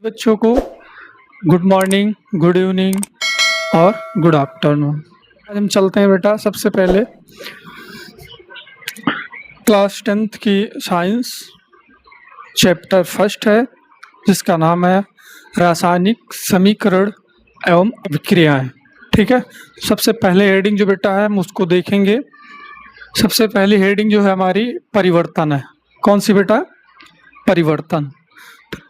बच्चों को good morning, good evening और गुड आफ्टरनून। आज हम चलते हैं बेटा सबसे पहले क्लास 10th की साइंस चैप्टर फर्स्ट है जिसका नाम है रासायनिक समीकरण एवं अभिक्रियाएं। ठीक है, सबसे पहले हेडिंग जो बेटा है हम उसको देखेंगे। सबसे पहली हेडिंग जो है हमारी परिवर्तन है। कौन सी बेटा? परिवर्तन।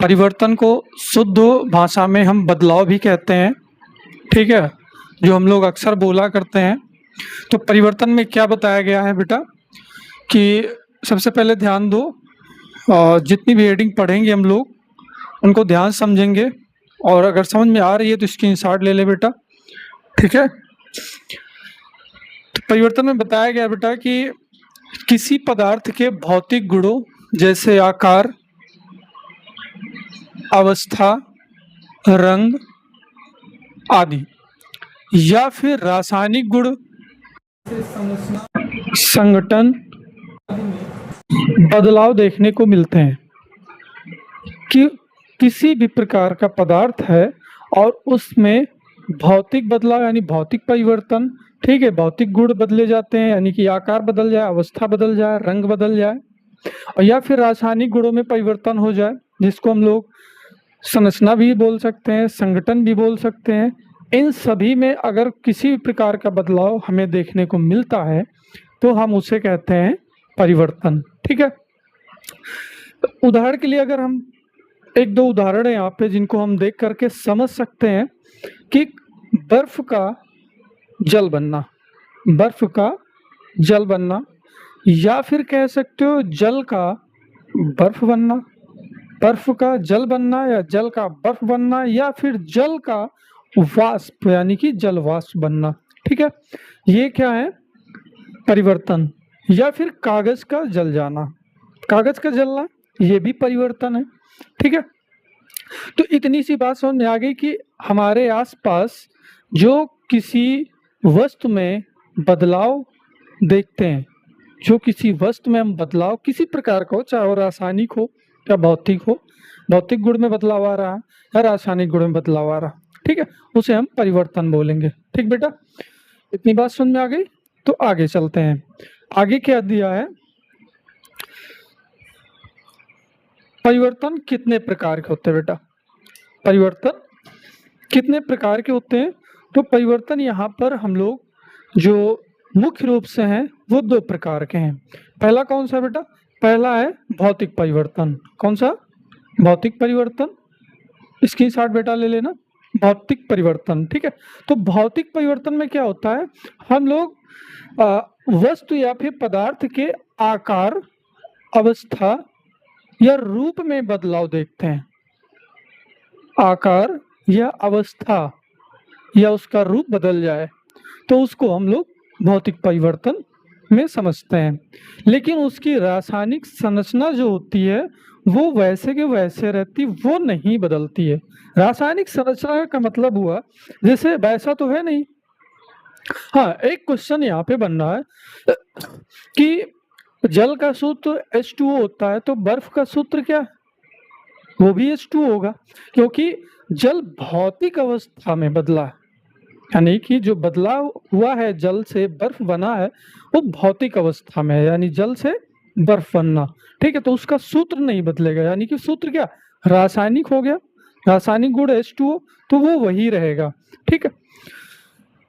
परिवर्तन को शुद्ध भाषा में हम बदलाव भी कहते हैं। ठीक है, जो हम लोग अक्सर बोला करते हैं। तो परिवर्तन में क्या बताया गया है बेटा कि सबसे पहले ध्यान दो, जितनी भी हेडिंग पढ़ेंगे हम लोग उनको ध्यान समझेंगे और अगर समझ में आ रही है तो स्क्रीनशॉट ले ले बेटा। ठीक है, तो परिवर्तन में बताया गया बेटा कि किसी पदार्थ के भौतिक गुणों जैसे आकार, अवस्था, रंग आदि या फिर रासायनिक गुण, संगठन बदलाव देखने को मिलते हैं कि किसी भी प्रकार का पदार्थ है और उसमें भौतिक बदलाव यानी भौतिक परिवर्तन। ठीक है, भौतिक गुण बदले जाते हैं यानी कि आकार बदल जाए, अवस्था बदल जाए, रंग बदल जाए और या फिर रासायनिक गुणों में परिवर्तन हो जाए जिसको हम लोग संरचना भी बोल सकते हैं, संगठन भी बोल सकते हैं। इन सभी में अगर किसी भी प्रकार का बदलाव हमें देखने को मिलता है तो हम उसे कहते हैं परिवर्तन। ठीक है, उदाहरण के लिए अगर हम एक दो उदाहरण है यहाँ पे जिनको हम देख करके समझ सकते हैं कि बर्फ का जल बनना, बर्फ का जल बनना या फिर कह सकते हो जल का बर्फ बनना, बर्फ का जल बनना या जल का बर्फ बनना या फिर जल का वाष्प यानी कि जल वाष्प बनना। ठीक है, ये क्या है? परिवर्तन। या फिर कागज का जल जाना, कागज का जलना ये भी परिवर्तन है। ठीक है, तो इतनी सी बात समझ में आ गई कि हमारे आसपास जो किसी वस्तु में बदलाव देखते हैं, जो किसी वस्तु में हम बदलाव किसी प्रकार का हो, चाहे वो रासायनिक हो या भौतिक हो, भौतिक गुण में बदलाव आ रहा है या रासायनिक गुण में बदलाव आ रहा है, ठीक है, उसे हम परिवर्तन बोलेंगे। ठीक बेटा, इतनी बात समझ में आ गई? तो आगे चलते हैं। आगे क्या दिया है? परिवर्तन कितने प्रकार के होते हैं बेटा? परिवर्तन कितने प्रकार के होते हैं? तो परिवर्तन यहाँ पर हम लोग जो मुख्य रूप से हैं वो दो प्रकार के हैं। पहला कौन सा बेटा? पहला है भौतिक परिवर्तन। कौन सा? भौतिक परिवर्तन। स्क्रीनशॉट बेटा ले लेना, भौतिक परिवर्तन। ठीक है, तो भौतिक परिवर्तन में क्या होता है? हम लोग वस्तु या फिर पदार्थ के आकार, अवस्था या रूप में बदलाव देखते हैं। आकार या अवस्था या उसका रूप बदल जाए तो उसको हम लोग भौतिक परिवर्तन में समझते हैं। लेकिन उसकी रासायनिक संरचना जो होती है वो वैसे के वैसे रहती, वो नहीं बदलती है। रासायनिक संरचना का मतलब हुआ जैसे वैसा तो है नहीं। हाँ, एक क्वेश्चन यहाँ पे बन रहा है कि जल का सूत्र H2O होता है तो बर्फ का सूत्र क्या? वो भी H2O होगा क्योंकि जल भौतिक अवस्था में बदला है, यानी कि जो बदलाव हुआ है जल से बर्फ बना है वो भौतिक अवस्था में है, यानी जल से बर्फ बनना। ठीक है, तो उसका सूत्र नहीं बदलेगा, यानी कि सूत्र क्या? रासायनिक हो गया, रासायनिक गुण H2O तो वो वही रहेगा। ठीक है,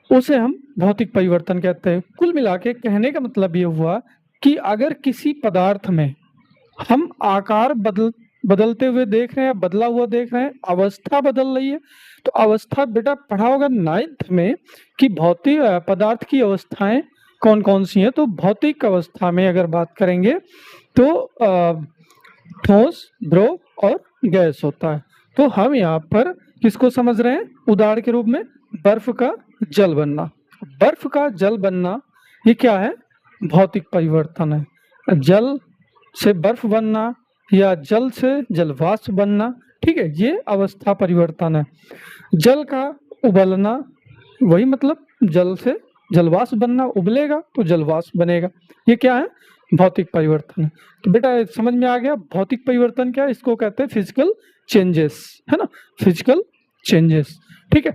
उसे हम भौतिक परिवर्तन कहते हैं। कुल मिला के कहने का मतलब ये हुआ कि अगर किसी पदार्थ में हम आकार बदलते हुए देख रहे हैं, बदला हुआ देख रहे हैं, अवस्था बदल रही है, तो अवस्था बेटा पढ़ा होगा 9th में कि भौतिक पदार्थ की अवस्थाएं कौन कौन सी हैं। तो भौतिक अवस्था में अगर बात करेंगे तो ठोस, द्रव और गैस होता है। तो हम यहाँ पर किसको समझ रहे हैं? उदाहरण के रूप में बर्फ का जल बनना। बर्फ का जल बनना ये क्या है? भौतिक परिवर्तन है। जल से बर्फ बनना या जल से जलवाष्प बनना, ठीक है, ये अवस्था परिवर्तन है। जल का उबलना, वही मतलब जल से जलवाष्प बनना, उबलेगा तो जलवाष्प बनेगा, ये क्या है? भौतिक परिवर्तन। तो बेटा समझ में आ गया भौतिक परिवर्तन क्या है, इसको कहते हैं फिजिकल चेंजेस, है ना, फिजिकल चेंजेस। ठीक है,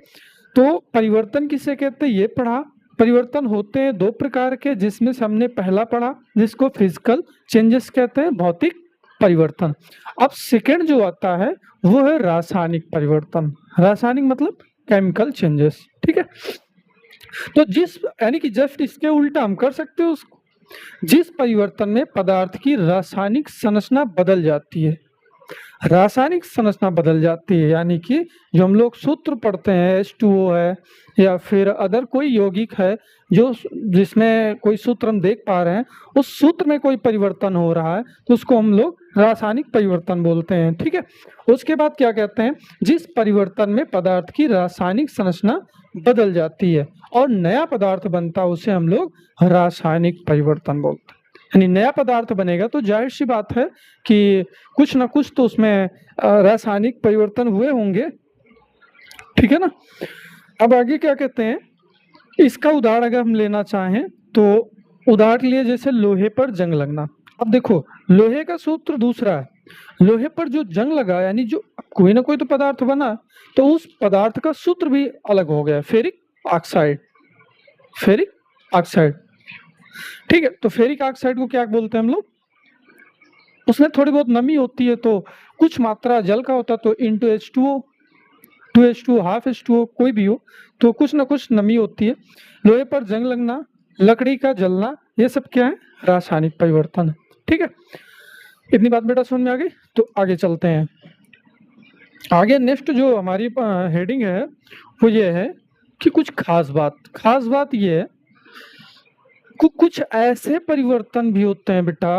तो परिवर्तन किसे कहते हैं ये पढ़ा। परिवर्तन होते हैं दो प्रकार के, जिसमें से हमने पहला पढ़ा जिसको फिजिकल चेंजेस कहते हैं, भौतिक परिवर्तन। अब सेकंड जो आता है वो है रासायनिक परिवर्तन। रासायनिक मतलब केमिकल चेंजेस। ठीक है, तो जिस यानी कि जस्ट इसके उल्टा हम कर सकते हो उसको, जिस परिवर्तन में पदार्थ की रासायनिक संरचना बदल जाती है। रासायनिक संरचना बदल जाती है यानी कि जो हम लोग सूत्र पढ़ते हैं H2O है या फिर अदर कोई यौगिक है जो जिसमें कोई सूत्र हम देख पा रहे हैं, उस सूत्र में कोई परिवर्तन हो रहा है तो उसको हम लोग रासायनिक परिवर्तन बोलते हैं। ठीक है, उसके बाद क्या कहते हैं, जिस परिवर्तन में पदार्थ की रासायनिक संरचना बदल जाती है और नया पदार्थ बनता है उसे हम लोग रासायनिक परिवर्तन बोलते हैं। यानी नया पदार्थ बनेगा तो जाहिर सी बात है कि कुछ ना कुछ तो उसमें रासायनिक परिवर्तन हुए होंगे। ठीक है ना। अब आगे क्या कहते हैं, इसका उदाहरण अगर हम लेना चाहें तो उदाहरण लिए जैसे लोहे पर जंग लगना। अब देखो लोहे का सूत्र दूसरा है, लोहे पर जो जंग लगा यानी जो कोई ना कोई तो पदार्थ बना, तो उस पदार्थ का सूत्र भी अलग हो गया, फेरिक ऑक्साइड। फेरिक ऑक्साइड, ठीक है, तो फेरिक ऑक्साइड को क्या बोलते हैं हम लोग, उसमें थोड़ी बहुत नमी होती है तो कुछ मात्रा जल का होता है, तो into H2O, 2H2O, half H2O कोई भी हो तो कुछ ना कुछ नमी होती है। लोहे पर जंग लगना, लकड़ी का जलना, ये सब क्या है, रासायनिक परिवर्तन है। ठीक है, इतनी बात बेटा समझ में आ गई। तो आगे चलते हैं। आगे नेक्स्ट जो हमारी हेडिंग है वो ये है कि कुछ खास बात ये है कुछ ऐसे परिवर्तन भी होते हैं बेटा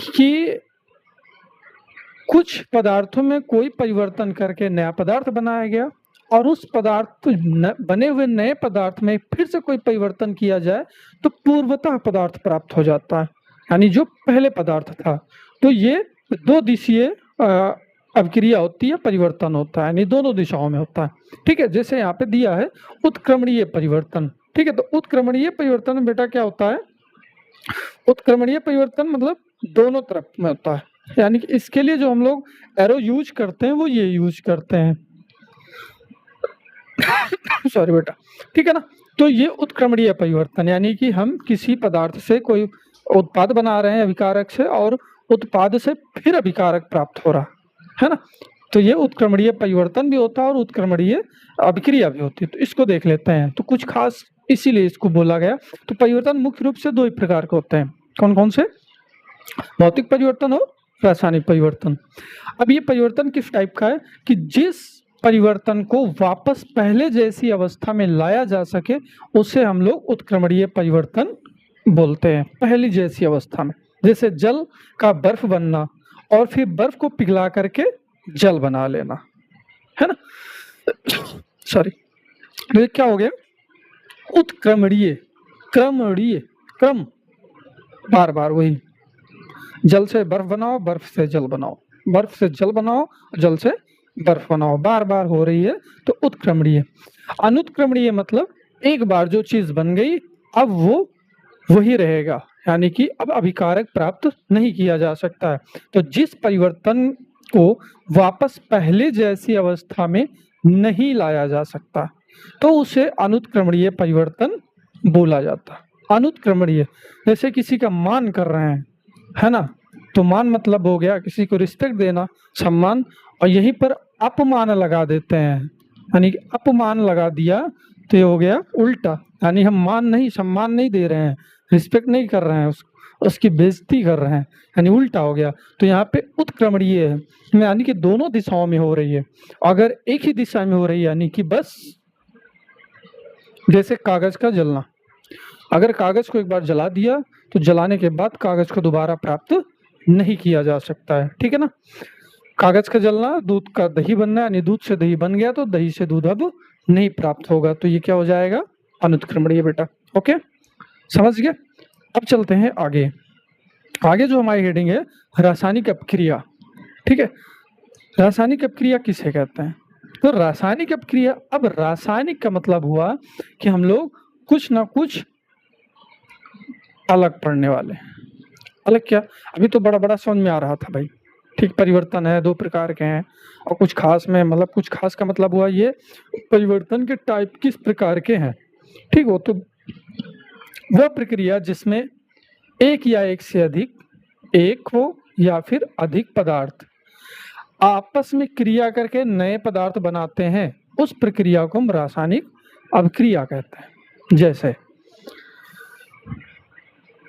कि कुछ पदार्थों में कोई परिवर्तन करके नया पदार्थ बनाया गया और उस पदार्थ बने हुए नए पदार्थ में फिर से कोई परिवर्तन किया जाए तो पूर्वतः पदार्थ प्राप्त हो जाता है, यानी जो पहले पदार्थ था। तो ये दो दिशीय अभिक्रिया होती है, परिवर्तन होता है, यानी दोनों दिशाओं में होता है। ठीक है, जैसे यहाँ पे दिया है उत्क्रमणीय परिवर्तन। ठीक है, तो उत्क्रमणीय परिवर्तन में बेटा क्या होता है, उत्क्रमणीय परिवर्तन मतलब दोनों तरफ में होता है, यानी कि इसके लिए जो हम लोग एरो यूज करते हैं वो ये यूज करते हैं सॉरी बेटा। ठीक है ना, तो ये उत्क्रमणीय परिवर्तन यानी कि हम किसी पदार्थ से कोई उत्पाद बना रहे हैं अभिकारक से और उत्पाद से फिर अभिकारक प्राप्त हो रहा है ना, तो ये उत्क्रमणीय परिवर्तन भी होता है और उत्क्रमणीय अभिक्रिया भी होती है। तो इसको देख लेते हैं, तो कुछ खास इसीलिए इसको बोला गया। तो परिवर्तन मुख्य रूप से दो ही प्रकार के होते हैं, कौन कौन से, भौतिक परिवर्तन और रासायनिक परिवर्तन। अब ये परिवर्तन किस टाइप का है कि जिस परिवर्तन को वापस पहले जैसी अवस्था में लाया जा सके उसे हम लोग उत्क्रमणीय परिवर्तन बोलते हैं, पहली जैसी अवस्था में। जैसे जल का बर्फ बनना और फिर बर्फ को पिघला करके जल बना लेना, है ना। सॉरी, ये क्या हो गया, उत्क्रमणीय, क्रमणीय, क्रम बार बार वही, जल से बर्फ बनाओ, बर्फ से जल बनाओ, बर्फ से जल बनाओ, जल से बर्फ बनाओ, बार बार हो रही है, तो उत्क्रमणीय। अनुत्क्रमणीय मतलब एक बार जो चीज बन गई अब वो वही रहेगा, यानी कि अब अभिकारक प्राप्त नहीं किया जा सकता है। तो जिस परिवर्तन को वापस पहले जैसी अवस्था में नहीं लाया जा सकता तो उसे अनुत्क्रमणीय परिवर्तन बोला जाता है। अनुत्क्रमणीय, जैसे किसी का मान कर रहे हैं, है ना, तो मान मतलब हो गया किसी को रिस्पेक्ट देना, सम्मान, और यहीं पर अपमान लगा देते हैं, यानी कि अपमान लगा दिया तो ये हो गया उल्टा, यानी हम मान नहीं, सम्मान नहीं दे रहे हैं, रिस्पेक्ट नहीं कर रहे हैं, उसकी बेइज्जती कर रहे हैं, यानी उल्टा हो गया। तो यहाँ पे उत्क्रमणीय है, यानी कि दोनों दिशाओं में हो रही है। अगर एक ही दिशा में हो रही है यानी कि बस जैसे कागज का जलना, अगर कागज को एक बार जला दिया तो जलाने के बाद कागज को दोबारा प्राप्त नहीं किया जा सकता है। ठीक है ना, कागज का जलना, दूध का दही बनना, यानी दूध से दही बन गया तो दही से दूध अब नहीं प्राप्त होगा, तो ये क्या हो जाएगा, अनुत्क्रमणीय बेटा। ओके, समझ गए। अब चलते हैं आगे। आगे जो हमारी हेडिंग है रासायनिक अपक्रिया। ठीक है, रासायनिक अपक्रिया किसे कहते हैं, तो रासायनिक अपक्रिया, अब रासायनिक का मतलब हुआ कि हम लोग कुछ ना कुछ अलग पढ़ने वाले, अलग क्या, अभी तो बड़ा बड़ा समझ में आ रहा था भाई। ठीक, परिवर्तन है, दो प्रकार के हैं, और कुछ खास में मतलब कुछ खास का मतलब हुआ ये परिवर्तन के टाइप किस प्रकार के हैं। ठीक, वो तो वह प्रक्रिया जिसमें एक या एक से अधिक, एक हो या फिर अधिक पदार्थ आपस में क्रिया करके नए पदार्थ बनाते हैं, उस प्रक्रिया को हम रासायनिक अभिक्रिया कहते हैं। जैसे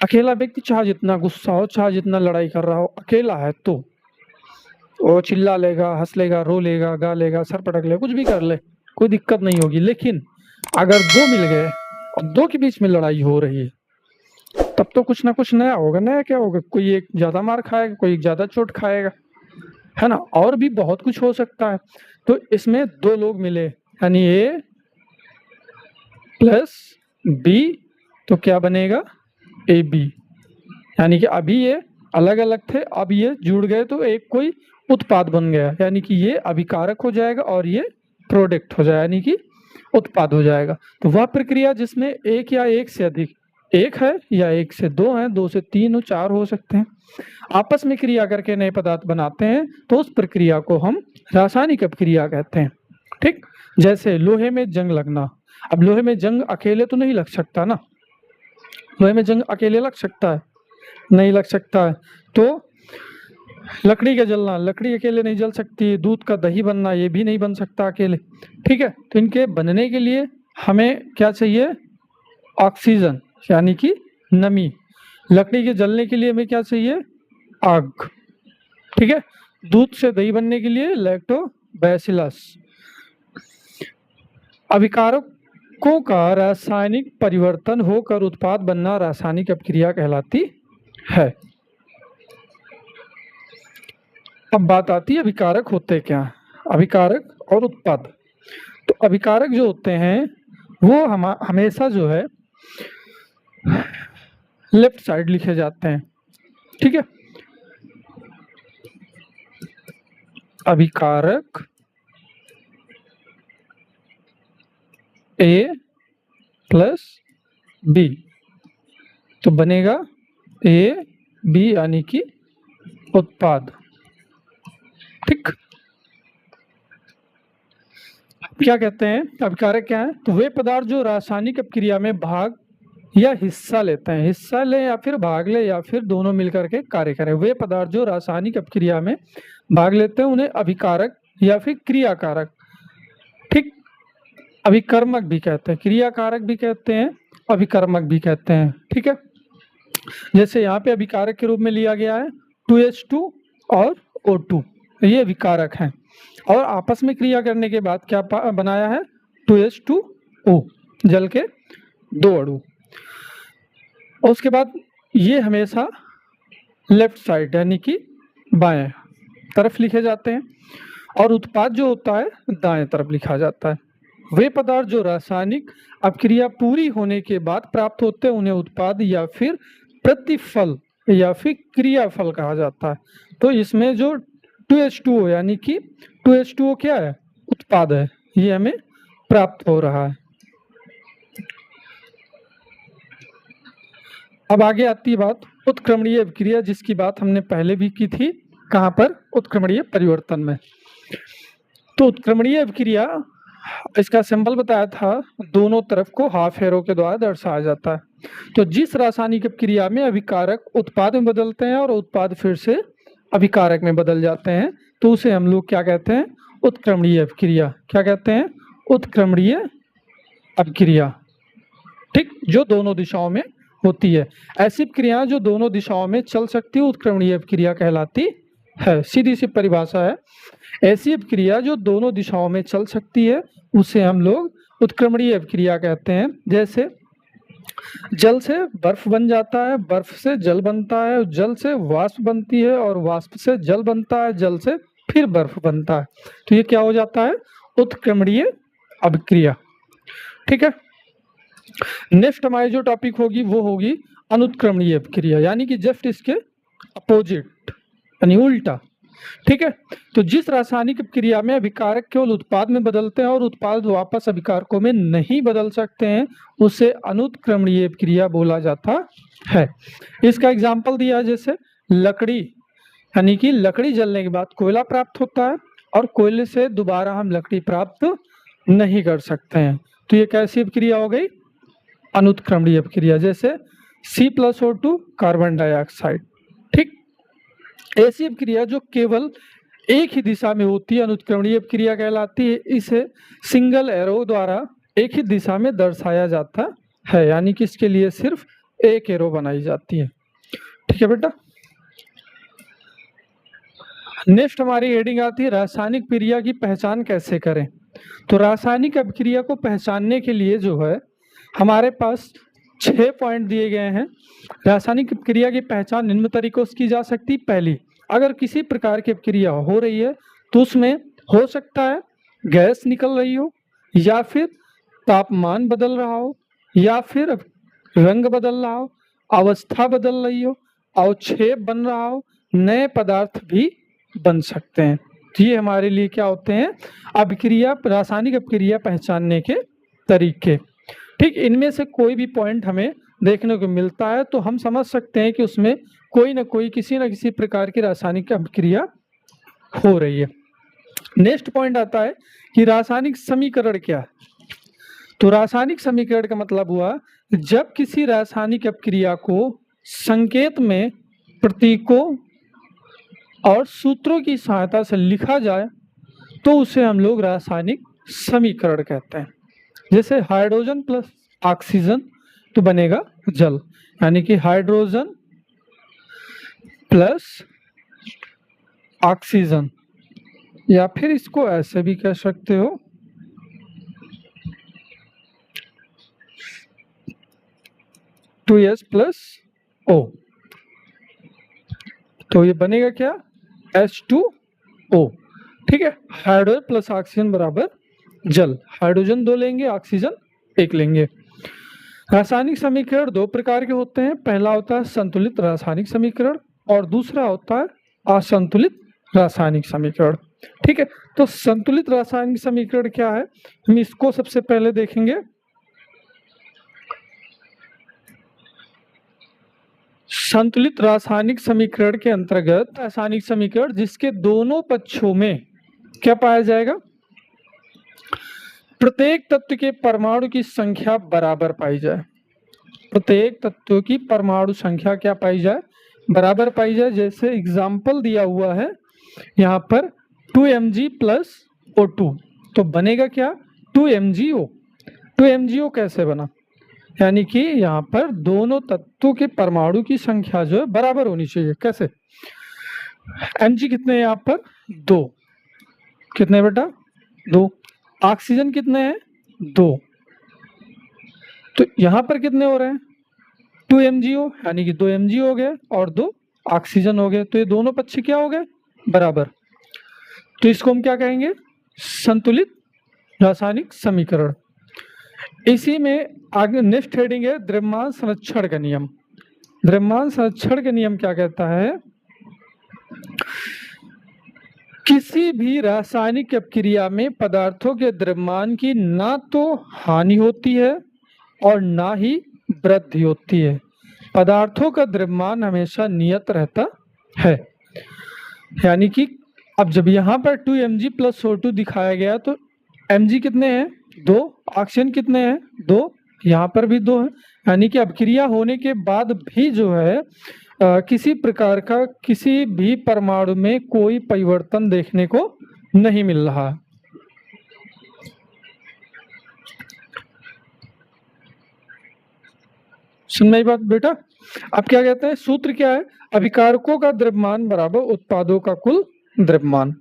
अकेला व्यक्ति चाहे जितना गुस्सा हो, चाहे जितना लड़ाई कर रहा हो, अकेला है तो वो चिल्ला लेगा, हंस लेगा, रो लेगा, गा लेगा, सर पटक लेगा, कुछ भी कर ले, कोई दिक्कत नहीं होगी। लेकिन अगर दो मिल गए और दो के बीच में लड़ाई हो रही है, तब तो कुछ ना कुछ नया होगा। नया क्या होगा, कोई एक ज्यादा मार खाएगा, कोई एक ज्यादा चोट खाएगा, है ना, और भी बहुत कुछ हो सकता है। तो इसमें दो लोग मिले यानी ए प्लस बी, तो क्या बनेगा, ए बी। यानी कि अभी ये अलग अलग थे, अब ये जुड़ गए तो एक कोई उत्पाद बन गया, यानी कि ये अभिकारक हो जाएगा और ये प्रोडक्ट हो जाएगा, यानी कि उत्पाद हो जाएगा। तो वह प्रक्रिया जिसमें एक या एक से अधिक, एक है या एक से दो है, दो से तीन, चार हो सकते हैं, आपस में क्रिया करके नए पदार्थ बनाते हैं, तो उस प्रक्रिया को हम रासायनिक अपक्रिया कहते हैं। ठीक, जैसे लोहे में जंग लगना। अब लोहे में जंग अकेले तो नहीं लग सकता ना, लोहे में जंग अकेले लग सकता है, नहीं लग सकता है। तो लकड़ी का जलना, लकड़ी अकेले नहीं जल सकती, दूध का दही बनना ये भी नहीं बन सकता अकेले। ठीक है, तो इनके बनने के लिए हमें क्या चाहिए, ऑक्सीजन यानी कि नमी। लकड़ी के जलने के लिए हमें क्या चाहिए, आग। ठीक है, दूध से दही बनने के लिए लैक्टोबैसिलस। अभिकारकों का रासायनिक परिवर्तन होकर उत्पाद बनना रासायनिक अपक्रिया कहलाती है। अब बात आती है अभिकारक होते क्या, अभिकारक और उत्पाद। तो अभिकारक जो होते हैं वो हमेशा जो है लेफ्ट साइड लिखे जाते हैं। ठीक है, अभिकारक ए प्लस बी, तो बनेगा ए बी यानी कि उत्पाद। ठीक, क्या कहते हैं अभिकारक क्या है, तो वे पदार्थ जो रासायनिक अपक्रिया में भाग या हिस्सा लेते हैं, हिस्सा ले या फिर भाग ले या फिर दोनों मिलकर के कार्य करें, वे पदार्थ जो रासायनिक अपक्रिया में भाग लेते हैं उन्हें अभिकारक या फिर क्रियाकारक, ठीक, अभिकर्मक भी कहते हैं, क्रियाकारक भी कहते हैं, अभिकर्मक भी कहते हैं। ठीक है, जैसे यहाँ पे अभिकारक के रूप में लिया गया है 2H2 और O2, ये अभिकारक हैं, और आपस में क्रिया करने के बाद क्या बनाया है 2H2O, जल के दो अणु। और उसके बाद ये हमेशा लेफ्ट साइड यानी कि बाएं तरफ लिखे जाते हैं, और उत्पाद जो होता है दाएं तरफ लिखा जाता है। वे पदार्थ जो रासायनिक अपक्रिया पूरी होने के बाद प्राप्त होते हैं उन्हें उत्पाद या फिर प्रतिफल या फिर क्रियाफल कहा जाता है। तो इसमें जो 2H2O यानी कि 2H2O क्या है, उत्पाद है, ये हमें प्राप्त हो रहा है। अब आगे आती है बात उत्क्रमणीय अभिक्रिया, जिसकी बात हमने पहले भी की थी, कहाँ पर, उत्क्रमणीय परिवर्तन में। तो उत्क्रमणीय अभिक्रिया, इसका सिंबल बताया था, दोनों तरफ को हाफ एरो के द्वारा दर्शाया जाता है। तो जिस रासायनिक अपक्रिया में अभिकारक उत्पाद में बदलते हैं और उत्पाद फिर से अभिकारक में बदल जाते हैं, तो उसे हम लोग क्या कहते हैं, उत्क्रमणीय अभिक्रिया। क्या कहते हैं, उत्क्रमणीय अभिक्रिया। ठीक, जो दोनों दिशाओं में होती है, ऐसी क्रियाएं जो दोनों दिशाओं में चल सकती है उत्क्रमणीय अभिक्रिया कहलाती है। सीधी सी परिभाषा है, ऐसी अभिक्रिया जो दोनों दिशाओं में चल सकती है उसे हम लोग उत्क्रमणीय अभिक्रिया कहते हैं। जैसे जल से बर्फ बन जाता है, बर्फ से जल बनता है, जल से वाष्प बनती है और वाष्प से जल बनता है, जल से फिर बर्फ बनता है, तो ये क्या हो जाता है, उत्क्रमणीय अभिक्रिया। ठीक है, नेक्स्ट हमारी जो टॉपिक होगी वो होगी अनुत्क्रमणीय अभिक्रिया, यानी कि जस्ट इसके अपोजिट यानी उल्टा। ठीक है। तो जिस रासायनिक अपक्रिया में अभिकारक केवल उत्पाद में बदलते हैं और उत्पाद वापस अभिकारकों में नहीं बदल सकते हैं, उसे अनुत्क्रमणीय अपक्रिया बोला जाता है। इसका एग्जाम्पल दिया है, जैसे लकड़ी, यानी कि लकड़ी जलने के बाद कोयला प्राप्त होता है और कोयले से दोबारा हम लकड़ी प्राप्त नहीं कर सकते हैं, तो ये कैसी अपक्रिया हो गई? अनुत्क्रमणीय अपक्रिया। जैसे C+O2 कार्बन डाइऑक्साइड। ठीक, ऐसी अपक्रिया जो केवल एक ही दिशा में होती है अनुत्क्रमणीय अपक्रिया कहलाती है। इसे सिंगल एरो द्वारा एक ही दिशा में दर्शाया जाता है, यानी कि इसके लिए सिर्फ एक एरो बनाई जाती है। ठीक है बेटा। नेक्स्ट हमारी हेडिंग आती है रासायनिक अपक्रिया की पहचान कैसे करें। तो रासायनिक अपक्रिया को पहचानने के लिए जो है हमारे पास 6 पॉइंट दिए गए हैं। रासायनिक अपक्रिया की पहचान निम्न तरीकों से की जा सकती। पहली, अगर किसी प्रकार की अपक्रिया हो रही है तो उसमें हो सकता है गैस निकल रही हो, या फिर तापमान बदल रहा हो, या फिर रंग बदल रहा हो, अवस्था बदल रही हो, अवक्षेप बन रहा हो, नए पदार्थ भी बन सकते हैं। तो ये हमारे लिए क्या होते हैं? अपक्रिया, रासायनिक अपक्रिया पहचानने के तरीके। ठीक, इनमें से कोई भी पॉइंट हमें देखने को मिलता है तो हम समझ सकते हैं कि उसमें कोई ना कोई किसी न किसी प्रकार की रासायनिक अपक्रिया हो रही है। नेक्स्ट पॉइंट आता है कि रासायनिक समीकरण क्या है। तो रासायनिक समीकरण का मतलब हुआ जब किसी रासायनिक अपक्रिया को संकेत में प्रतीकों और सूत्रों की सहायता से लिखा जाए तो उसे हम लोग रासायनिक समीकरण कहते हैं। जैसे हाइड्रोजन प्लस ऑक्सीजन तो बनेगा जल, यानी कि हाइड्रोजन प्लस ऑक्सीजन, या फिर इसको ऐसे भी कह सकते हो H2O। तो ये बनेगा क्या? H2O। ठीक है, हाइड्रोजन प्लस ऑक्सीजन बराबर जल। हाइड्रोजन 2 लेंगे, ऑक्सीजन 1 लेंगे। रासायनिक समीकरण 2 प्रकार के होते हैं। पहला होता है संतुलित रासायनिक समीकरण और दूसरा होता है असंतुलित रासायनिक समीकरण। ठीक है, तो संतुलित रासायनिक समीकरण क्या है, हम इसको सबसे पहले देखेंगे। संतुलित रासायनिक समीकरण के अंतर्गत रासायनिक समीकरण जिसके दोनों पक्षों में क्या पाया जाएगा? प्रत्येक तत्व के परमाणु की संख्या बराबर पाई जाए। प्रत्येक तत्व की परमाणु संख्या क्या पाई जाए? बराबर पाई जाए। जैसे एग्जाम्पल दिया हुआ है यहाँ पर 2Mg प्लस O2, तो बनेगा क्या? 2MgO। 2MgO कैसे बना? यानी कि यहाँ पर दोनों तत्वों के परमाणु की संख्या जो है बराबर होनी चाहिए। कैसे? Mg कितने हैं यहाँ पर? 2। कितने बेटा? 2। ऑक्सीजन कितने हैं? 2। तो यहाँ पर कितने हो रहे हैं? 2MgO, यानी कि 2Mg हो गए और 2 ऑक्सीजन हो गए, तो ये दोनों पक्ष क्या हो गए? बराबर। तो इसको हम क्या कहेंगे? संतुलित रासायनिक समीकरण। इसी में आगे नेक्स्ट हेडिंग है द्रव्यमान संरक्षण का नियम। द्रव्यमान संरक्षण का नियम क्या कहता है? किसी भी रासायनिक अपक्रिया में पदार्थों के द्रव्यमान की ना तो हानि होती है और ना ही वृद्धि होती है। पदार्थों का द्रव्यमान हमेशा नियत रहता है। यानी कि अब जब यहाँ पर 2Mg प्लस O2 दिखाया गया तो Mg कितने हैं? 2। ऑक्सीजन कितने हैं? 2। यहाँ पर भी 2 है, यानी कि अपक्रिया होने के बाद भी जो है किसी प्रकार का किसी भी परमाणु में कोई परिवर्तन देखने को नहीं मिल रहा। सुन मेरी बात बेटा। अब क्या कहते हैं? सूत्र क्या है? अभिकारकों का द्रव्यमान बराबर उत्पादों का कुल द्रव्यमान।